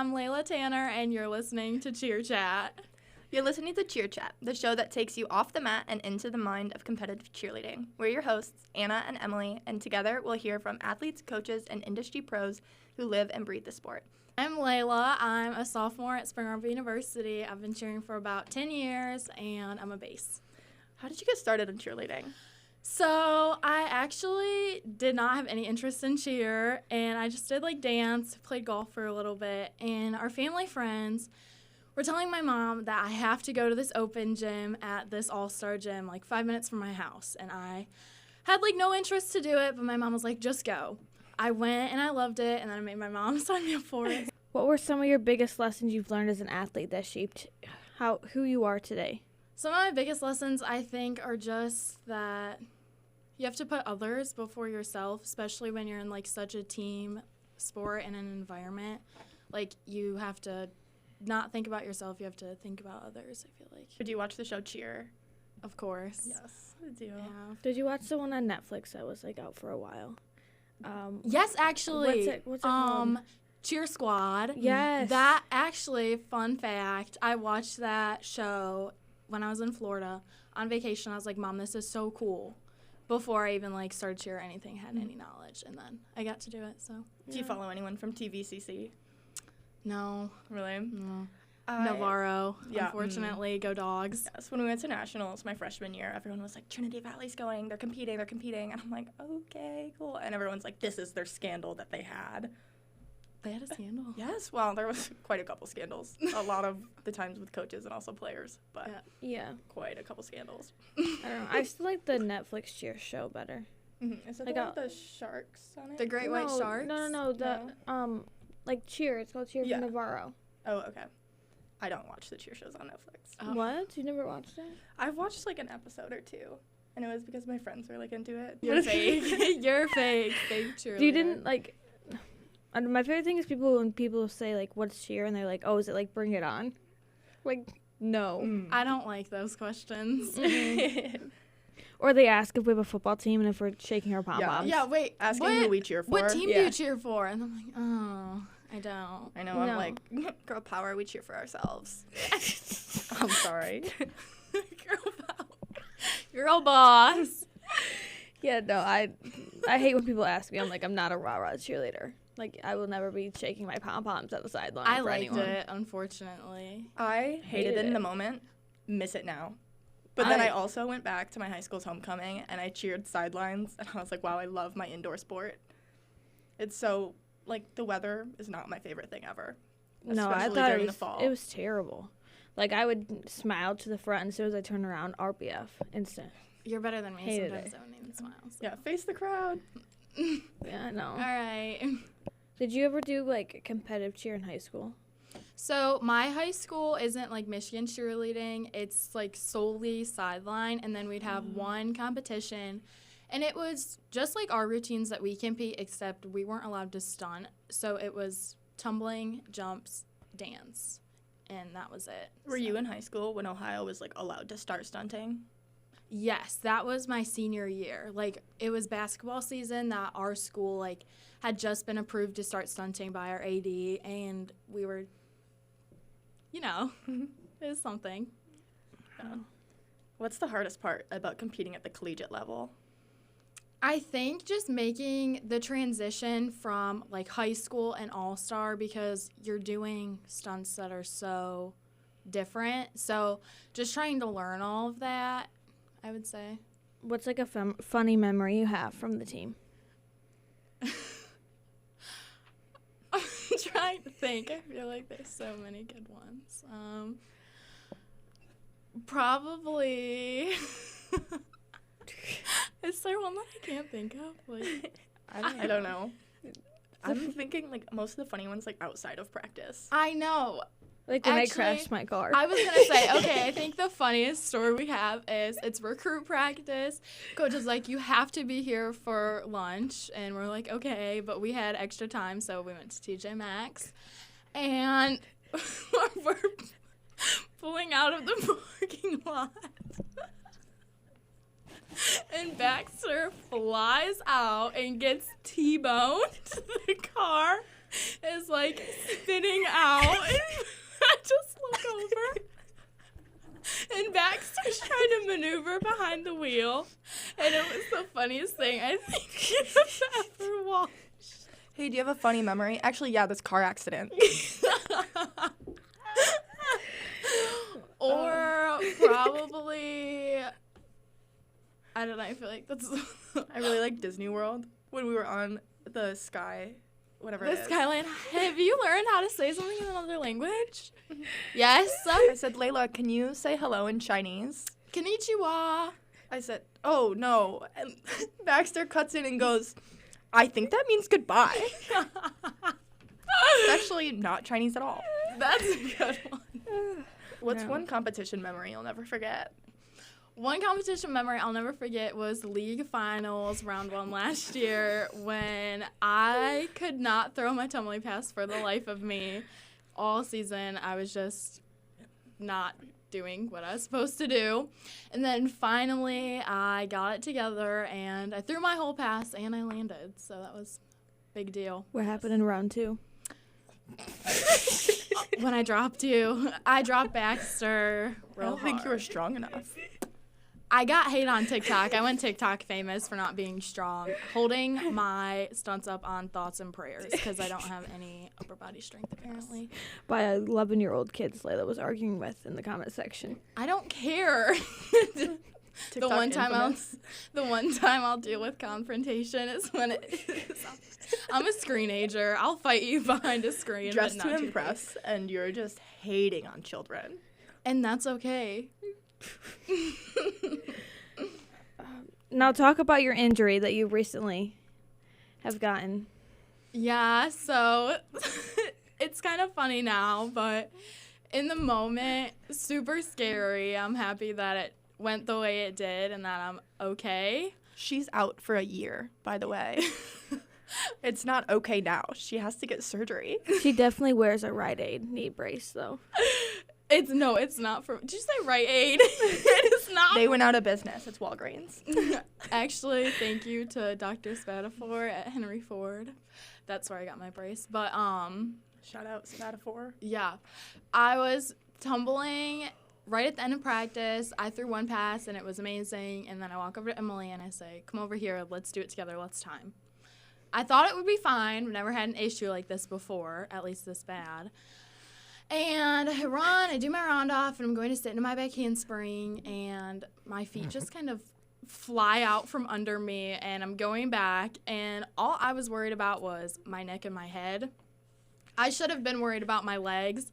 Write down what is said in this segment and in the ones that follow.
I'm Layla Tanner, and you're listening to Cheer Chat. You're listening to Cheer Chat, the show that takes you off the mat and into the mind of competitive cheerleading. We're your hosts, Anna and Emily, and together we'll hear from athletes, coaches, and industry pros who live and breathe the sport. I'm Layla. I'm a sophomore at Spring Arbor University. I've been cheering for about 10 years, and I'm a base. How did you get started in cheerleading? So I actually did not have any interest in cheer, and I just did dance, played golf for a little bit, and our family friends were telling my mom that I have to go to this open gym at this all-star gym 5 minutes from my house, and I had no interest to do it, but my mom was like, just go. I went and I loved it, and then I made my mom sign me up for it. What were some of your biggest lessons you've learned as an athlete that shaped who you are today? Some of my biggest lessons, I think, are just that you have to put others before yourself, especially when you're in, such a team sport and an environment. You have to not think about yourself. You have to think about others, I feel like. Did you watch the show Cheer? Of course. Yes, I do. Yeah. Did you watch the one on Netflix that was, out for a while? Yes, actually. What's it called? Cheer Squad. Yes. That, actually, fun fact, I watched that show when I was in Florida on vacation. I was like, Mom, this is so cool. Before I even started cheer or anything, had any knowledge, and then I got to do it. So. Do you follow anyone from TVCC? No. Really? No. Navarro. Yeah. Unfortunately, go Dogs. Yes, when we went to nationals my freshman year, everyone was like, Trinity Valley's going, they're competing. And I'm like, okay, cool. And everyone's like, this is their scandal that they had. They had a scandal. Yes, well, there was quite a couple scandals. A lot of the times with coaches and also players, but yeah, quite a couple scandals. I don't know. I still like the Netflix cheer show better. Mm-hmm. Is it the one with the sharks on it? The Great White Sharks? No. Cheer. It's called Cheer from Navarro. Oh, okay. I don't watch the cheer shows on Netflix. Oh. What? You never watched it? I've watched an episode or two, and it was because my friends were into it. You're fake. You're fake. Fake cheerleader. You didn't my favorite thing is when people say what's cheer and they're like, oh, is it Bring It On? No. I don't like those questions. Or they ask if we have a football team and if we're shaking our pom-poms. Yeah, wait. Asking who we cheer for. What team do you cheer for? And I'm like, oh, I don't. I know. No. I'm girl power, we cheer for ourselves. I'm sorry. Girl power. Girl boss. Yeah, no, I hate when people ask me. I'm I'm not a rah-rah cheerleader. I will never be shaking my pom-poms at the sideline I for liked anyone. it, unfortunately. I hated it in the moment, miss it now. But then I also went back to my high school's homecoming, and I cheered sidelines, and I was like, wow, I love my indoor sport. It's so, the weather is not my favorite thing ever. No, I especially thought during the fall. It was terrible. I would smile to the front, and as soon as I turn around, RBF, instant. You're better than me. Hated Sometimes it. I don't even smile. So. Yeah, face the crowd. Yeah, no. All right. Did you ever do competitive cheer in high school? So my high school isn't Michigan cheerleading. It's solely sideline, and then we'd have one competition, and it was just our routines that we compete, except we weren't allowed to stunt. So it was tumbling, jumps, dance, and that was it. Were you in high school when Ohio was allowed to start stunting? Yes, that was my senior year. It was basketball season that our school had just been approved to start stunting by our AD, and we were, it was something. Yeah. What's the hardest part about competing at the collegiate level? I think just making the transition from high school and all-star, because you're doing stunts that are so different. So just trying to learn all of that, I would say. What's a funny memory you have from the team? I'm trying to think. I feel like there's so many good ones. Probably. Is there one that I can't think of? I don't know. I'm thinking most of the funny ones outside of practice. I know. When I crashed my car. I was going to say, okay, I think the funniest story we have is it's recruit practice. Coach is like, you have to be here for lunch. And we're like, okay. But we had extra time, so we went to TJ Maxx. And we're pulling out of the parking lot. And Baxter flies out and gets T-boned to the car. is like spinning out. And I just look over. And Baxter's trying to maneuver behind the wheel. And it was the funniest thing I think you've ever watched. Hey, do you have a funny memory? Actually, yeah, this car accident. Or probably, I don't know, I feel like that's... I really like Disney World when we were on the Sky, whatever it The is. Skyline. Have you learned how to say something in another language? Yes. I said, Layla, can you say hello in Chinese? Konnichiwa. I said, oh, no. And Baxter cuts in and goes, I think that means goodbye. It's actually not Chinese at all. That's a good one. What's No. one competition memory you'll never forget? One competition memory I'll never forget was league finals round 1 last year when I could not throw my tumbling pass for the life of me. All season I was just not doing what I was supposed to do. And then finally I got it together and I threw my whole pass and I landed. So that was a big deal. What happened in round 2? When I dropped you, I dropped Baxter I real don't think you were hard. strong enough. I got hate on TikTok. I went TikTok famous for not being strong, holding my stunts up on thoughts and prayers because I don't have any upper body strength apparently. By 11-year-old kids Layla was arguing with in the comment section. I don't care. TikTok one time infamous. The one time I'll deal with confrontation is when it is. I'm a screenager. I'll fight you behind a screen. but Dressed not to your impress, face. and you're just hating on children. And that's okay. Now talk about your injury that you recently have gotten. Yeah, so it's kind of funny now, but in the moment, super scary. I'm happy that it went the way it did and that I'm okay. She's out for a year, by the way. It's not okay now. She has to get surgery. She definitely wears a Rite Aid knee brace though. It's not for. Did you say Rite Aid? It is not. They went out of business. It's Walgreens. Actually, thank you to Dr. Spatafor at Henry Ford. That's where I got my brace. But Shout out Spatafor. yeah, I was tumbling right at the end of practice. I threw one pass and it was amazing. And then I walk over to Emily and I say, "Come over here. Let's do it together. Let's time." I thought it would be fine. We've never had an issue like this before, at least this bad. And I run, I do my round off, and I'm going to sit into my back handspring, and my feet just kind of fly out from under me, and I'm going back, and all I was worried about was my neck and my head. I should have been worried about my legs.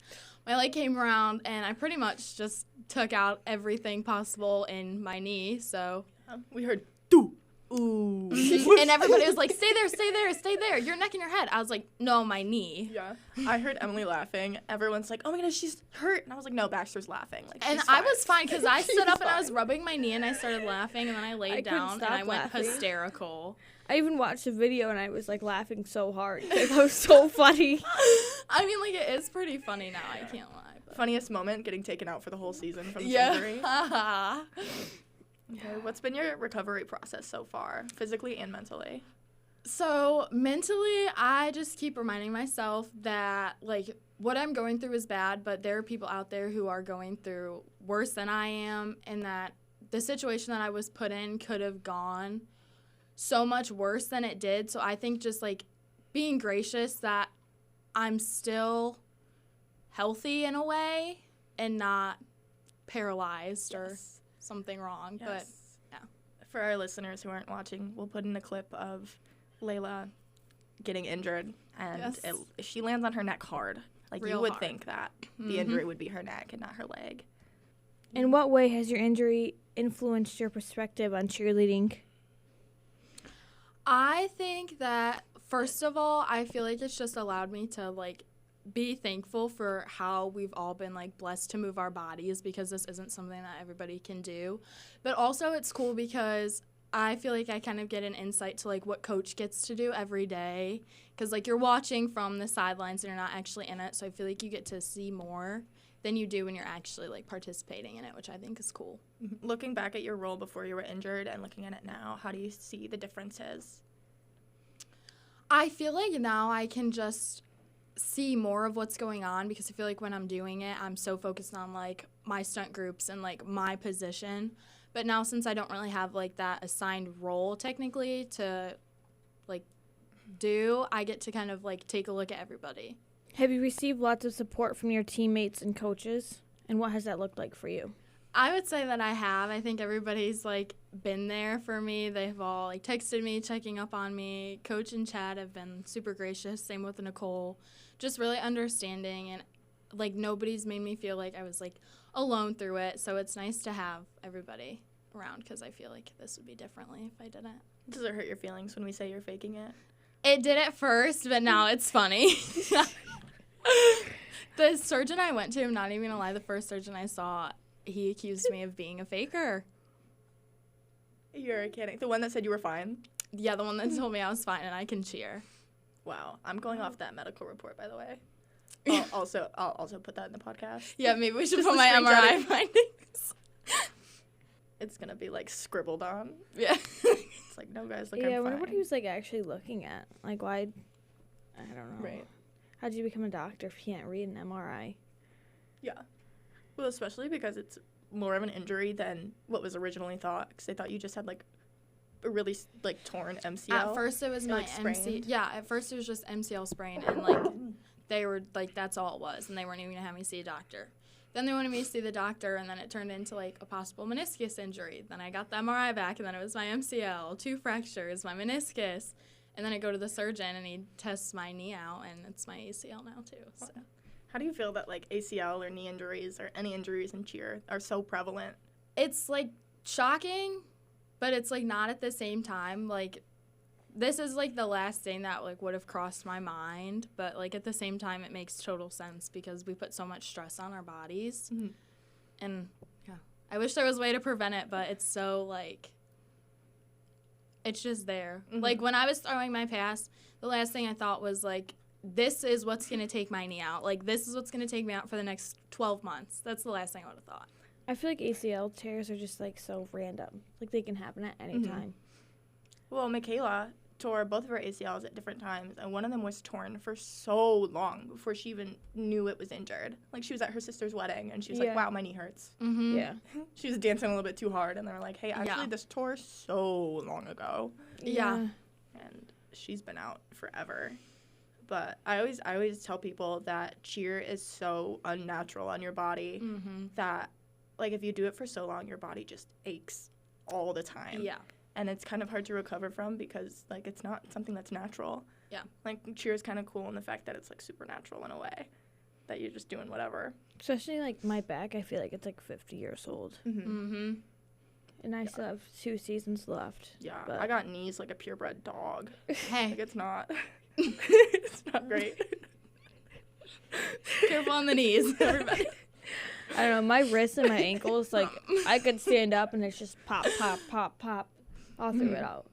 My leg came around, and I pretty much just took out everything possible in my knee, so. We heard, doo. Ooh. And everybody was like, stay there, stay there, stay there. Your neck and your head. I was like, no, my knee. Yeah. I heard Emily laughing. Everyone's like, oh my gosh, she's hurt. And I was like, no, Baxter's laughing. Like, And she's I fine. was fine because I She stood up was and I was fine. rubbing my knee and I started laughing and then I laid I couldn't down and stop I went laughing. hysterical. I even watched a video and I was like laughing so hard. Like, that was so funny. I mean, like, it is pretty funny now. I can't lie. But. Funniest moment, getting taken out for the whole season from this Yeah. injury. Okay, what's been your recovery process so far, physically and mentally? So mentally, I just keep reminding myself that, like, what I'm going through is bad, but there are people out there who are going through worse than I am, and that the situation that I was put in could have gone so much worse than it did. So I think just, like, being gracious that I'm still healthy in a way and not paralyzed or something wrong. Yes. But, yeah. For our listeners who aren't watching, we'll put in a clip of Layla getting injured, and Yes. she lands on her neck hard. Like, Real you would hard. think that the injury would be her neck and not her leg. In what way has your injury influenced your perspective on cheerleading? I think that, first of all, I feel like it's just allowed me to, like, be thankful for how we've all been, like, blessed to move our bodies because this isn't something that everybody can do. But also it's cool because I feel like I kind of get an insight to, like, what coach gets to do every day because, like, you're watching from the sidelines and you're not actually in it. So I feel like you get to see more than you do when you're actually, like, participating in it, which I think is cool. Looking back at your role before you were injured and looking at it now, how do you see the differences? I feel like now I can just see more of what's going on because I feel like when I'm doing it, I'm so focused on, like, my stunt groups and, like, my position. But now since I don't really have, like, that assigned role technically to, like, do, I get to kind of, like, take a look at everybody. Have you received lots of support from your teammates and coaches? And what has that looked like for you? I would say that I have. I think everybody's, like, been there for me. They've all, like, texted me, checking up on me. Coach and Chad have been super gracious. Same with Nicole. Just really understanding. And, like, nobody's made me feel like I was, like, alone through it. So it's nice to have everybody around because I feel like this would be differently if I didn't. Does it hurt your feelings when we say you're faking it? It did at first, but now it's funny. The surgeon I went to, I'm not even going to lie, the first surgeon I saw, he accused me of being a faker. You're kidding. The one that said you were fine? Yeah, the one that told me I was fine and I can cheer. Wow. I'm going off that medical report, by the way. I'll also put that in the podcast. Yeah, maybe we should Just put the my screenshot. MRI findings. It's going to be, like, scribbled on. Yeah. It's like, no, guys, like, yeah, I I'm wonder fine. what he was, like, actually looking at. Like, why? I don't know. Right. How'd you become a doctor if you can't read an MRI? Yeah. Well, especially because it's more of an injury than what was originally thought. Because they thought you just had, like, a really, like, torn MCL. At first it was my like, sprained. at first it was just MCL sprain and, like, they were, like, that's all it was. And they weren't even going to have me see a doctor. Then they wanted me to see the doctor, and then it turned into, like, a possible meniscus injury. Then I got the MRI back, and then it was my MCL, 2 fractures, my meniscus. And then I go to the surgeon, and he tests my knee out, and it's my ACL now, too. So. How do you feel that, like, ACL or knee injuries or any injuries in cheer are so prevalent? It's, like, shocking, but it's, like, not at the same time. Like, this is, like, the last thing that, like, would have crossed my mind. But, like, at the same time, it makes total sense because we put so much stress on our bodies. Mm-hmm. And, yeah, I wish there was a way to prevent it, but it's so, like, it's just there. Mm-hmm. Like, when I was throwing my pass, the last thing I thought was, like, this is what's going to take my knee out. Like, this is what's going to take me out for the next 12 months. That's the last thing I would have thought. I feel like ACL tears are just, like, so random. Like, they can happen at any time. Well, Michaela tore both of her ACLs at different times, and one of them was torn for so long before she even knew it was injured. Like, she was at her sister's wedding, and she was like, wow, my knee hurts. Mm-hmm. Yeah. She was dancing a little bit too hard, and they were like, hey, actually, Yeah. this tore so long ago. Yeah. And she's been out forever. But I always tell people that cheer is so unnatural on your body that, like, if you do it for so long, your body just aches all the time. Yeah. And it's kind of hard to recover from because, like, it's not something that's natural. Yeah. Like, cheer is kind of cool in the fact that it's, like, supernatural in a way, that you're just doing whatever. Especially, like, my back, I feel like it's, like, 50 years old. Mm-hmm. And I still have 2 seasons left. Yeah. But I got knees like a purebred dog. Hey, Like, it's not. It's not great. careful on the knees, everybody. I don't know, my wrists and my ankles, like, I could stand up and it's just pop, pop, pop, pop all through it out.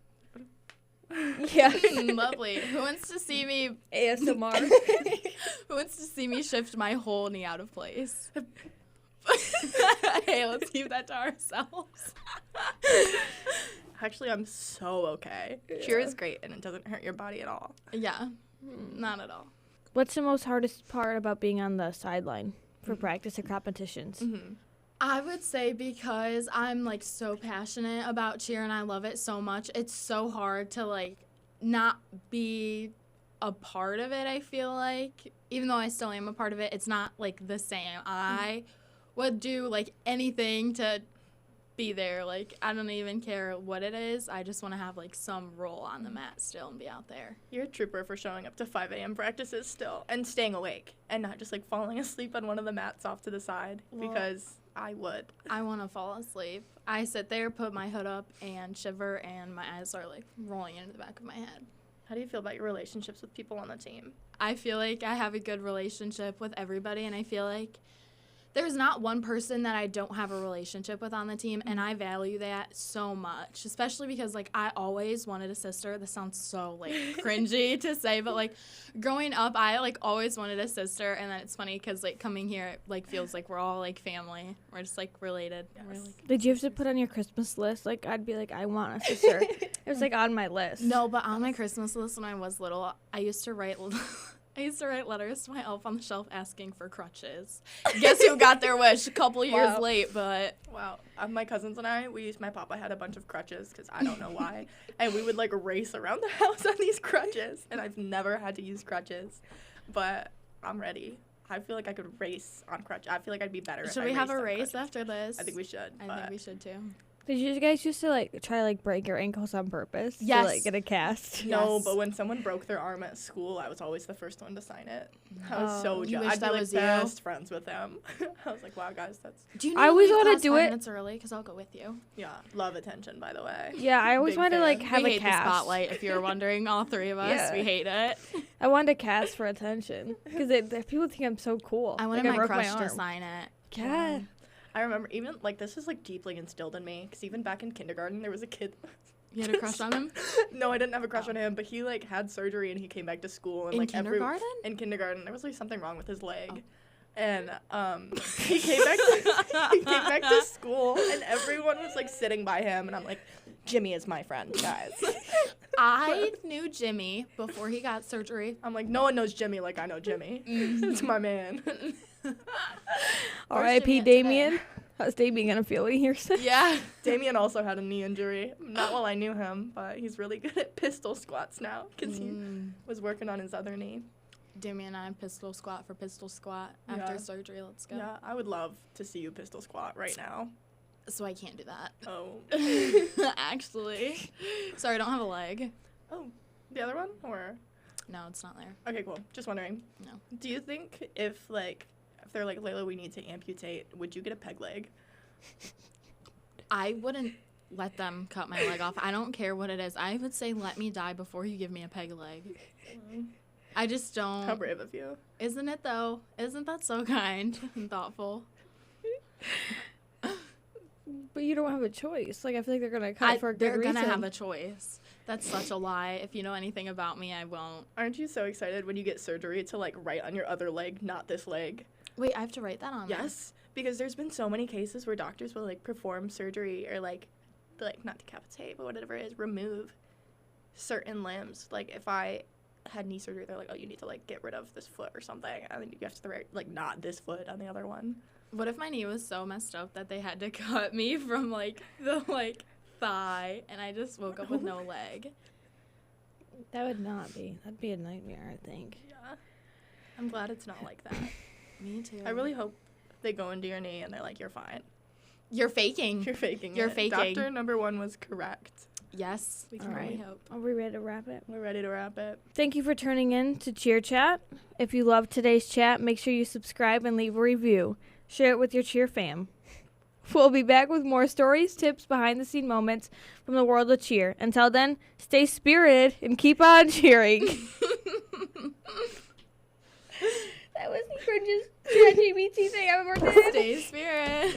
Yeah. Lovely. Who wants to see me? ASMR. Who wants to see me shift my whole knee out of place? Hey, let's keep that to ourselves. Actually, I'm so okay. Yeah. Cheer is great, and it doesn't hurt your body at all. Yeah, not at all. What's the most hardest part about being on the sideline for practice or competitions? I would say because I'm, like, so passionate about cheer and I love it so much, it's so hard to, like, not be a part of it, I feel like. Even though I still am a part of it, it's not, like, the same. I would do, like, anything to be there. Like, I don't even care what it is. I just want to have, like, some role on the mat still and be out there. You're a trooper for showing up to 5 a.m. practices still and staying awake and not just, like, falling asleep on one of the mats off to the side because I would. I want to fall asleep. I sit there, put my hood up, and shiver, and my eyes are, like, rolling into the back of my head. How do you feel about your relationships with people on the team? I feel like I have a good relationship with everybody, and I feel like there's not one person that I don't have a relationship with on the team, and I value that so much, especially because, like, I always wanted a sister. This sounds so, like, cringy to say, but, like, growing up, I, like, always wanted a sister, and then it's funny because, like, coming here, it, like, feels like we're all, like, family. We're just, like, related. Yes. We're, like, Did you have to put on your Christmas list? Like, I'd be like, I want a sister. It was, like, on my list. no, but on my Christmas list when I was little, I used to write I used to write letters to my elf on the shelf asking for crutches. Guess who got their wish a couple years Wow. late, but Wow. My cousins and I, my papa had a bunch of crutches because I don't know why. And we would like race around the house on these crutches. And I've never had to use crutches. But I'm ready. I feel like I could race on crutches. I feel like I'd be better should if I we have a raced on race crutches. after this? I think we should. I think we should too. Did you guys used to like try to like break your ankles on purpose Yes. to like get a cast? No, Yes. but when someone broke their arm at school, I was always the first one to sign it. I was so You jealous. wish I'd be that like was you? best friends with them. I was like, wow, guys, that's Do you I always wanna wanna do 5 it- minutes early? Because I'll go with you. love attention, by the way. Yeah, I always Big wanted to like fan. have we a hate cast. the spotlight, if you're wondering. All three of us, Yeah. we hate it. I wanted a cast for attention because people think I'm so cool. I wanted like, my broke crush to arm. sign it. Yeah. I remember even like this is like deeply instilled in me because even back in kindergarten there was a kid. You had a crush on him? No, I didn't have a crush on him, but he like had surgery and he came back to school and In like kindergarten? in kindergarten there was like something wrong with his leg. Oh. And he came back to school and everyone was like sitting by him and I'm like, Jimmy is my friend, guys. I knew Jimmy before he got surgery. I'm like, no one knows Jimmy like I know Jimmy. It's my man. R.I.P. Jimmy at today? Damien. How's Damien gonna feel when he hears this? Yeah. Damien also had a knee injury. Not while I knew him, but he's really good at pistol squats now because he was working on his other knee. Damien and I pistol squat for pistol squat after Yeah. surgery. Let's go. Yeah, I would love to see you pistol squat right now. So I can't do that. Oh. Actually. Sorry, I don't have a leg. Oh, the other one? Or No, it's not there. okay, cool. Just wondering. No. Do you think if they're like, Layla, we need to amputate, would you get a peg leg? I wouldn't let them cut my leg off. I don't care what it is. I would say let me die before you give me a peg leg. I just don't. How brave of you. Isn't it though? Isn't that so kind and thoughtful? But you don't have a choice. Like I feel like they're gonna cut for a good They're reason. gonna have a choice. That's such a lie. If you know anything about me, I won't. Aren't you so excited when you get surgery to like write on your other leg, not this leg? Wait, I have to write that on there. Yes, because there's been so many cases where doctors will like perform surgery or like not decapitate, but whatever it is, remove certain limbs. Like if I had knee surgery, they're like, oh, you need to like get rid of this foot or something, and then you have to write like not this foot on the other one. What if my knee was so messed up that they had to cut me from like the thigh and I just woke up with no leg? That would not be. That'd be a nightmare. I think. Yeah, I'm glad it's not like that. Me too. I really hope they go into your knee and they're like, you're fine. You're faking. You're faking You're it. faking. Doctor number 1 was correct. Yes, we can All only right. hope. Are we ready to wrap it? We're ready to wrap it. Thank you for tuning in to Cheer Chat. If you loved today's chat, make sure you subscribe and leave a review. Share it with your cheer fam. We'll be back with more stories, tips, behind-the-scene moments from the world of cheer. Until then, stay spirited and keep on cheering. That was the cringiest ChatGPT thing I've ever did. Stay spirit.